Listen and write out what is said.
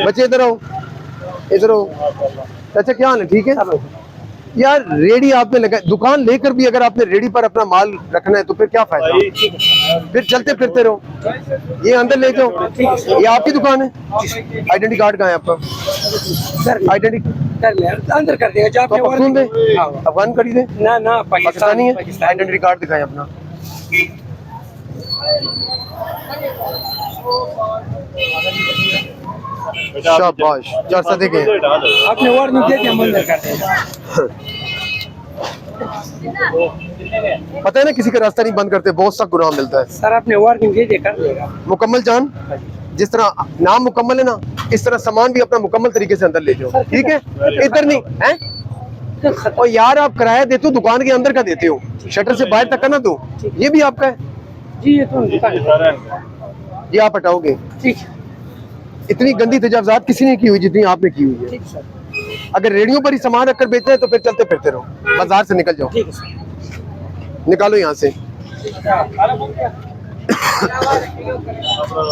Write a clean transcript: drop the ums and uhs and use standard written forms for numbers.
बच्चे इधर आओ, इधर आओ। अच्छा क्या हाल है, ठीक है यार? रेडी आपने लगा, दुकान लेकर भी अगर आपने रेडी पर अपना माल रखना है तो फिर क्या फायदा? फिर चलते फिरते रहो। ये अंदर ले जाओ, ये आपकी दुकान है। आइडेंटिटी कार्ड कहाँ है आपका? आइडेंटिटी अंदर कर देगा। तो पख्तून दे, अफगान करी दे, ना ना पाकिस्तानी है। आइडेंटिटी कार्ड दिखाएं अपना। शाबाश, 4 सदे के आपने वार्निंग दे दिया, मंदिर कर देगा। पता है ना, किसी का रास्ता नहीं बंद करते, बहुत सा गुनाह मिलता है। सर आपने वार्निंग दे दिया, कर देगा मुकम्मल जान, जिस तरह नाम मुकम्मल है ना, इस तरह सामान भी अपना मुकम्मल तरीके से अंदर ले जाओ, ठीक है? इधर नहीं है। और यार आप किराया देते हो, दुकान के अंदर का देते हो, शटर से बाहर तक का ना दो। ये भी आपका है जी, ये तो दुकान है। ये आप हटाओगे? ठीक है, इतनी गंदी तजावजात किसी ने की हुई जितनी आपने की हुई है। ठीक सर। अगर रेडियो पर ही सामान रखकर बेचते हैं तो फिर चलते फिरते रहो, बाजार से निकल जाओ। ठीक है सर। निकालो यहाँ से।